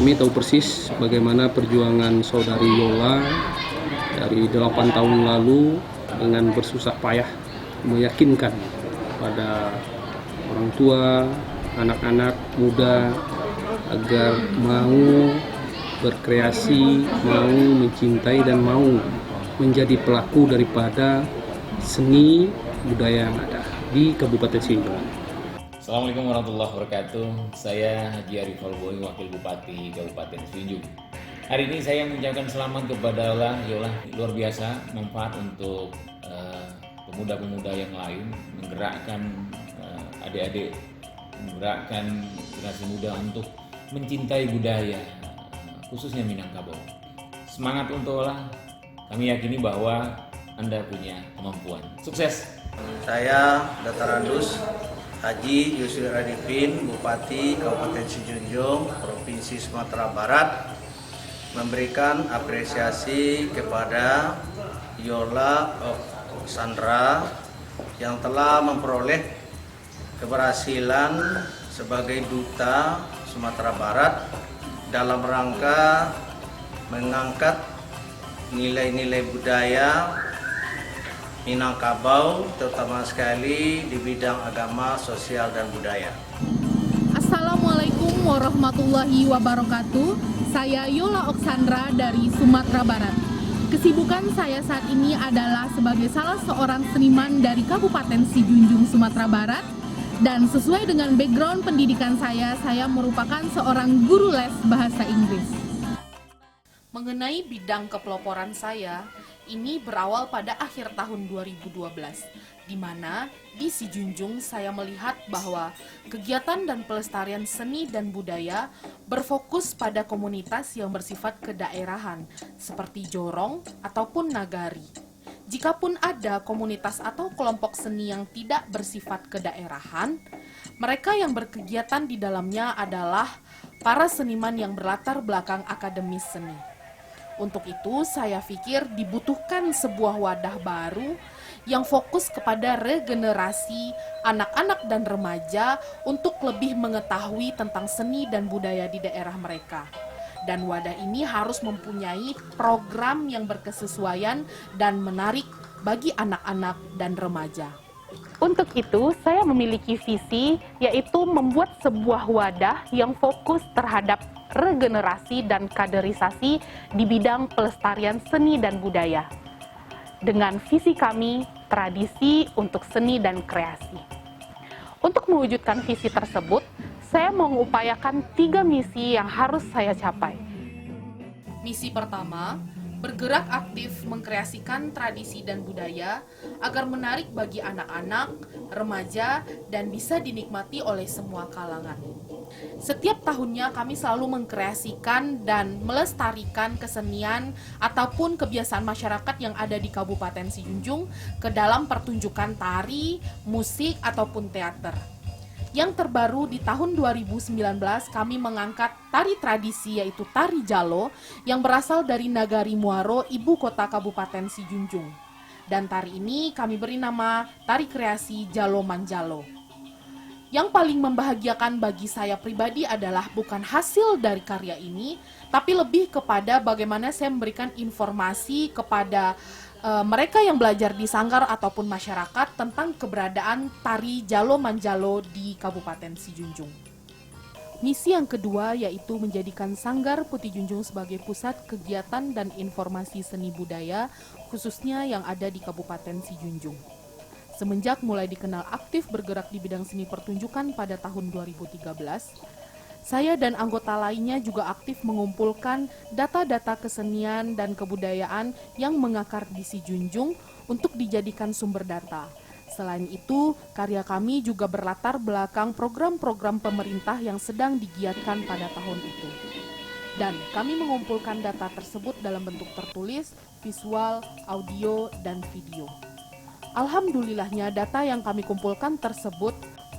Kami tahu persis bagaimana perjuangan saudari Yola dari 8 tahun lalu dengan bersusah payah meyakinkan pada orang tua, anak-anak muda agar mau berkreasi, mau mencintai dan mau menjadi pelaku daripada seni budaya yang ada di Kabupaten Sijunjung. Assalamualaikum warahmatullahi wabarakatuh. Saya Haji Arif Alboy, Wakil Bupati Kabupaten Sijunjung. Hari ini saya mengucapkan selamat kepada Yola, luar biasa manfaat untuk pemuda-pemuda yang lain, menggerakkan adik-adik, menggerakkan generasi muda untuk mencintai budaya, khususnya Minangkabau. Semangat untuk Yola, kami yakini bahwa Anda punya kemampuan. Sukses! Saya Dr. Andus Haji Yusri Radipin, Bupati Kabupaten Sijunjung, Provinsi Sumatera Barat, memberikan apresiasi kepada Yola Oksandra yang telah memperoleh keberhasilan sebagai Duta Sumatera Barat dalam rangka mengangkat nilai-nilai budaya Minangkabau, terutama sekali di bidang agama, sosial, dan budaya. Assalamualaikum warahmatullahi wabarakatuh. Saya Yola Oksandra dari Sumatera Barat. Kesibukan saya saat ini adalah sebagai salah seorang seniman dari Kabupaten Sijunjung, Sumatera Barat. Dan sesuai dengan background pendidikan saya merupakan seorang guru les bahasa Inggris. Mengenai bidang kepeloporan saya, ini berawal pada akhir tahun 2012, di mana di Sijunjung saya melihat bahwa kegiatan dan pelestarian seni dan budaya berfokus pada komunitas yang bersifat kedaerahan, seperti jorong ataupun nagari. Jikapun ada komunitas atau kelompok seni yang tidak bersifat kedaerahan, mereka yang berkegiatan di dalamnya adalah para seniman yang berlatar belakang akademis seni. Untuk itu, saya pikir dibutuhkan sebuah wadah baru yang fokus kepada regenerasi anak-anak dan remaja untuk lebih mengetahui tentang seni dan budaya di daerah mereka. Dan wadah ini harus mempunyai program yang berkesesuaian dan menarik bagi anak-anak dan remaja. Untuk itu, saya memiliki visi, yaitu membuat sebuah wadah yang fokus terhadap regenerasi dan kaderisasi di bidang pelestarian seni dan budaya. Dengan visi kami, tradisi untuk seni dan kreasi. Untuk mewujudkan visi tersebut, saya mengupayakan 3 misi yang harus saya capai. Misi pertama, bergerak aktif mengkreasikan tradisi dan budaya agar menarik bagi anak-anak, remaja, dan bisa dinikmati oleh semua kalangan. Setiap tahunnya kami selalu mengkreasikan dan melestarikan kesenian ataupun kebiasaan masyarakat yang ada di Kabupaten Sijunjung ke dalam pertunjukan tari, musik, ataupun teater. Yang terbaru di tahun 2019 kami mengangkat tari tradisi yaitu tari Jalo yang berasal dari Nagari Muaro, ibu kota Kabupaten Sijunjung. Dan tari ini kami beri nama tari kreasi Jalo Manjalo. Yang paling membahagiakan bagi saya pribadi adalah bukan hasil dari karya ini, tapi lebih kepada bagaimana saya memberikan informasi kepada mereka yang belajar di sanggar ataupun masyarakat tentang keberadaan tari Jalo Manjalo di Kabupaten Sijunjung. Misi yang kedua yaitu menjadikan Sanggar Putih Junjung sebagai pusat kegiatan dan informasi seni budaya, khususnya yang ada di Kabupaten Sijunjung. Semenjak mulai dikenal aktif bergerak di bidang seni pertunjukan pada tahun 2013, saya dan anggota lainnya juga aktif mengumpulkan data-data kesenian dan kebudayaan yang mengakar di Sijunjung untuk dijadikan sumber data. Selain itu, karya kami juga berlatar belakang program-program pemerintah yang sedang digiatkan pada tahun itu. Dan kami mengumpulkan data tersebut dalam bentuk tertulis, visual, audio, dan video. Alhamdulillahnya data yang kami kumpulkan tersebut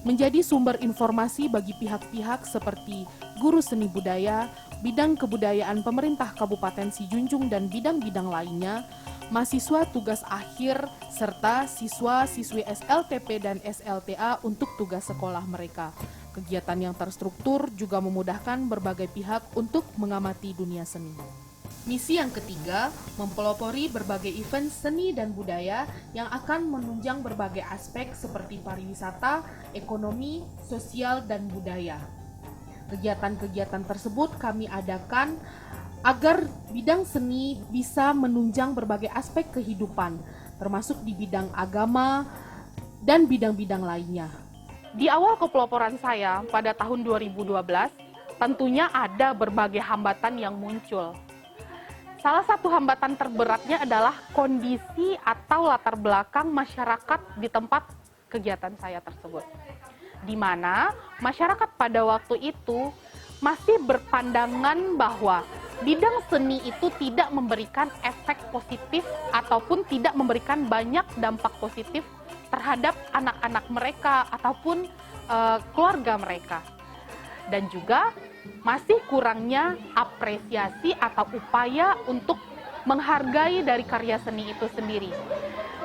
menjadi sumber informasi bagi pihak-pihak seperti guru seni budaya, bidang kebudayaan pemerintah Kabupaten Sijunjung dan bidang-bidang lainnya, mahasiswa tugas akhir, serta siswa-siswi SLTP dan SLTA untuk tugas sekolah mereka. Kegiatan yang terstruktur juga memudahkan berbagai pihak untuk mengamati dunia seni. Misi yang ketiga, mempelopori berbagai event seni dan budaya yang akan menunjang berbagai aspek seperti pariwisata, ekonomi, sosial, dan budaya. Kegiatan-kegiatan tersebut kami adakan agar bidang seni bisa menunjang berbagai aspek kehidupan, termasuk di bidang agama dan bidang-bidang lainnya. Di awal kepeloporan saya pada tahun 2012, tentunya ada berbagai hambatan yang muncul. Salah satu hambatan terberatnya adalah kondisi atau latar belakang masyarakat di tempat kegiatan saya tersebut. Di mana masyarakat pada waktu itu masih berpandangan bahwa bidang seni itu tidak memberikan efek positif ataupun tidak memberikan banyak dampak positif terhadap anak-anak mereka ataupun keluarga mereka. Dan juga masih kurangnya apresiasi atau upaya untuk menghargai dari karya seni itu sendiri.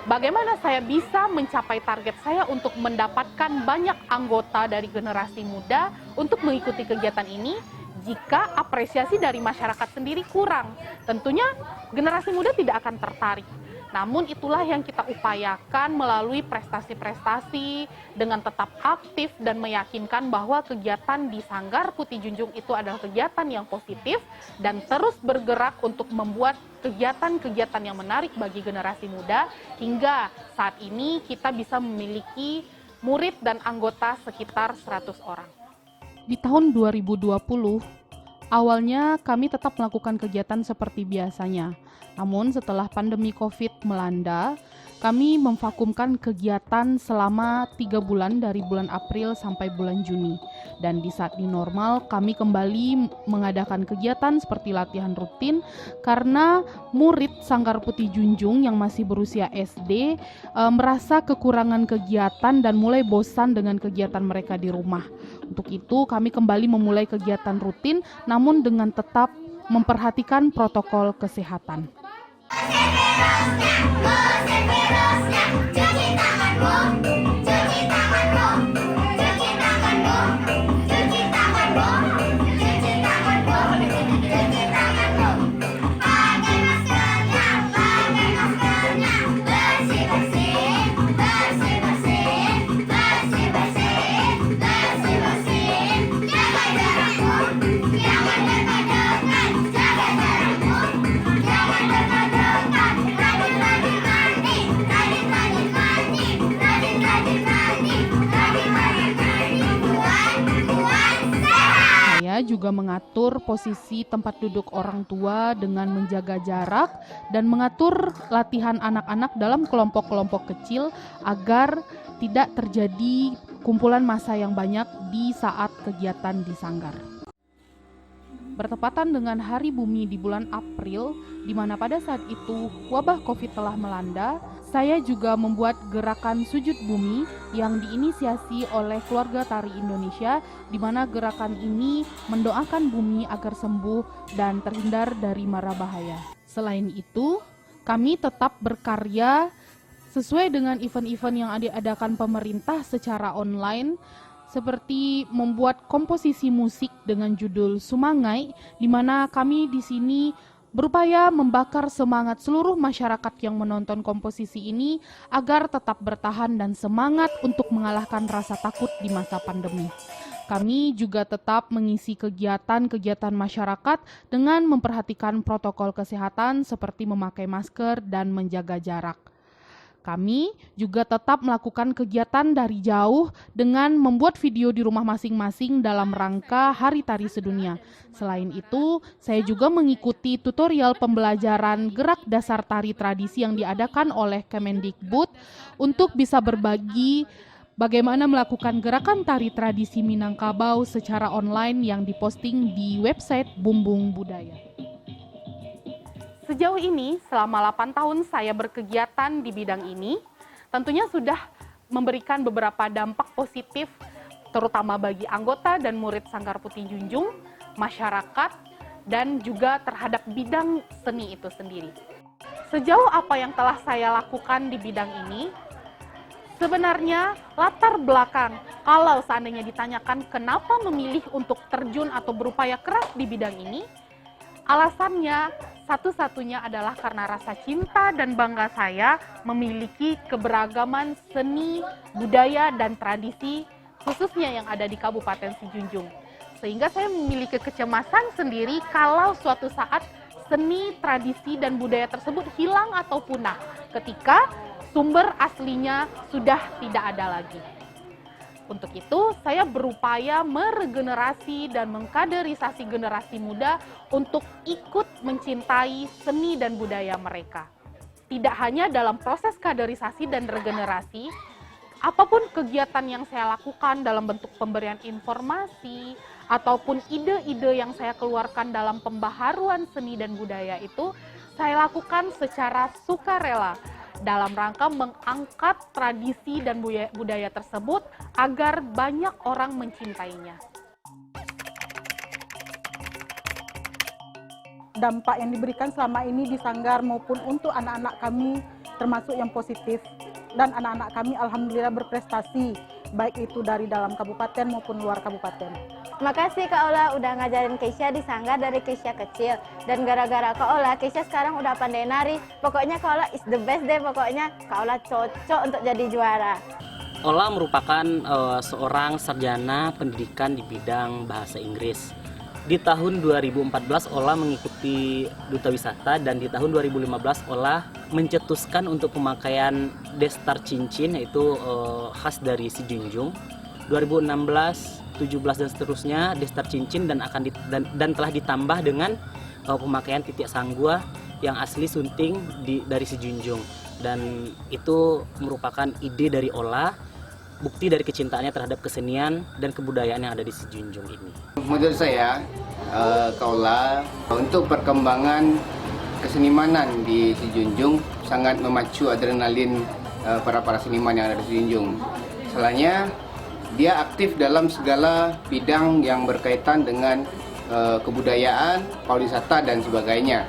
Bagaimana saya bisa mencapai target saya untuk mendapatkan banyak anggota dari generasi muda untuk mengikuti kegiatan ini jika apresiasi dari masyarakat sendiri kurang? Tentunya generasi muda tidak akan tertarik. Namun itulah yang kita upayakan melalui prestasi-prestasi dengan tetap aktif dan meyakinkan bahwa kegiatan di Sanggar Putih Junjung itu adalah kegiatan yang positif dan terus bergerak untuk membuat kegiatan-kegiatan yang menarik bagi generasi muda hingga saat ini kita bisa memiliki murid dan anggota sekitar 100 orang. Di tahun 2020, awalnya kami tetap melakukan kegiatan seperti biasanya. Namun setelah pandemi COVID melanda, kami memvakumkan kegiatan selama 3 bulan dari bulan April sampai bulan Juni. Dan di saat new normal, kami kembali mengadakan kegiatan seperti latihan rutin karena murid Sanggar Putih Junjung yang masih berusia SD merasa kekurangan kegiatan dan mulai bosan dengan kegiatan mereka di rumah. Untuk itu, kami kembali memulai kegiatan rutin namun dengan tetap memperhatikan protokol kesehatan. Juga mengatur posisi tempat duduk orang tua dengan menjaga jarak dan mengatur latihan anak-anak dalam kelompok-kelompok kecil agar tidak terjadi kumpulan massa yang banyak di saat kegiatan di Sanggar. Bertepatan dengan Hari Bumi di bulan April, di mana pada saat itu wabah COVID telah melanda, saya juga membuat gerakan sujud bumi yang diinisiasi oleh keluarga tari Indonesia, di mana gerakan ini mendoakan bumi agar sembuh dan terhindar dari mara bahaya. Selain itu, kami tetap berkarya sesuai dengan event-event yang diadakan pemerintah secara online, seperti membuat komposisi musik dengan judul Sumangai, di mana kami di sini berupaya membakar semangat seluruh masyarakat yang menonton komposisi ini agar tetap bertahan dan semangat untuk mengalahkan rasa takut di masa pandemi. Kami juga tetap mengisi kegiatan-kegiatan masyarakat dengan memperhatikan protokol kesehatan seperti memakai masker dan menjaga jarak. Kami juga tetap melakukan kegiatan dari jauh dengan membuat video di rumah masing-masing dalam rangka Hari Tari Sedunia. Selain itu, saya juga mengikuti tutorial pembelajaran gerak dasar tari tradisi yang diadakan oleh Kemendikbud untuk bisa berbagi bagaimana melakukan gerakan tari tradisi Minangkabau secara online yang diposting di website Bumbung Budaya. Sejauh ini, selama 8 tahun saya berkegiatan di bidang ini, tentunya sudah memberikan beberapa dampak positif, terutama bagi anggota dan murid Sanggar Putih Junjung, masyarakat, dan juga terhadap bidang seni itu sendiri. Sejauh apa yang telah saya lakukan di bidang ini, Sebenarnya latar belakang kalau seandainya ditanyakan kenapa memilih untuk terjun atau berupaya keras di bidang ini, alasannya satu-satunya adalah karena rasa cinta dan bangga saya memiliki keberagaman seni, budaya, dan tradisi khususnya yang ada di Kabupaten Sijunjung. Sehingga saya memiliki kecemasan sendiri kalau suatu saat seni, tradisi, dan budaya tersebut hilang atau punah ketika sumber aslinya sudah tidak ada lagi. Untuk itu, saya berupaya meregenerasi dan mengkaderisasi generasi muda untuk ikut mencintai seni dan budaya mereka. Tidak hanya dalam proses kaderisasi dan regenerasi, apapun kegiatan yang saya lakukan dalam bentuk pemberian informasi, ataupun ide-ide yang saya keluarkan dalam pembaharuan seni dan budaya itu, saya lakukan secara sukarela, dalam rangka mengangkat tradisi dan budaya tersebut agar banyak orang mencintainya. Dampak yang diberikan selama ini di Sanggar maupun untuk anak-anak kami termasuk yang positif. Dan anak-anak kami alhamdulillah berprestasi, baik itu dari dalam kabupaten maupun luar kabupaten. Terima kasih Kak Ola udah ngajarin Keisha di Sanggar dari Keisha kecil. Dan gara-gara Kak Ola, Keisha sekarang udah pandai nari. Pokoknya Kak Ola is the best deh, pokoknya Kak Ola cocok untuk jadi juara. Ola merupakan seorang sarjana pendidikan di bidang bahasa Inggris. Di tahun 2014 Ola mengikuti Duta Wisata dan di tahun 2015 Ola mencetuskan untuk pemakaian destar cincin yaitu khas dari Sijunjung. 2016, 17 dan seterusnya destar cincin dan telah ditambah dengan pemakaian titik sanggua yang asli sunting dari Sijunjung, dan itu merupakan ide dari Ola, bukti dari kecintaannya terhadap kesenian dan kebudayaan yang ada di Sijunjung ini. Menurut saya, Kak Ola untuk perkembangan kesenimanan di Sijunjung sangat memacu adrenalin para seniman yang ada di Sijunjung. Salahnya dia aktif dalam segala bidang yang berkaitan dengan kebudayaan, pariwisata dan sebagainya.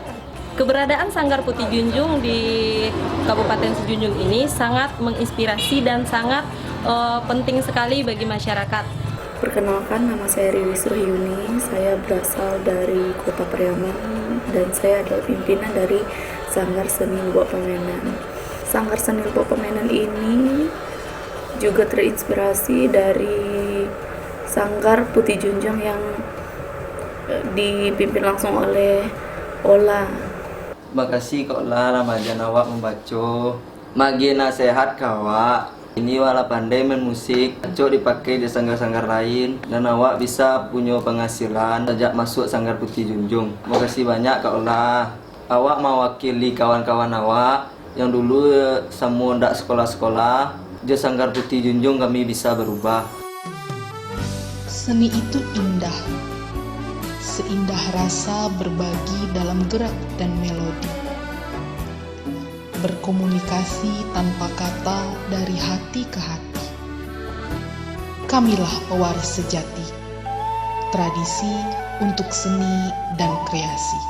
Keberadaan Sanggar Putih Junjung di Kabupaten Sijunjung ini sangat menginspirasi dan sangat penting sekali bagi masyarakat. Perkenalkan, nama saya Riwi Surhyuni, saya berasal dari Kota Pariaman dan saya adalah pimpinan dari Sanggar Seni Lubuk Pemenan. Sanggar Seni Lubuk Pemenan ini juga terinspirasi dari Sanggar Putih Junjung yang dipimpin langsung oleh Ola. Terima kasih Kak Ola, Ramadan awak membaca. Magi nasihat kawak. Ini wala pandai main musik, cocok dipakai di sanggar-sanggar lain dan awak bisa punya penghasilan sejak masuk Sanggar Putih Junjung. Terima kasih banyak Kak Ola. Awak mewakili kawan-kawan awak yang dulu semua ndak sekolah-sekolah. Di Sanggar Putih Junjung kami bisa berubah. Seni itu indah, seindah rasa berbagi dalam gerak dan melodi. Berkomunikasi tanpa kata dari hati ke hati. Kamilah pewaris sejati, tradisi untuk seni dan kreasi.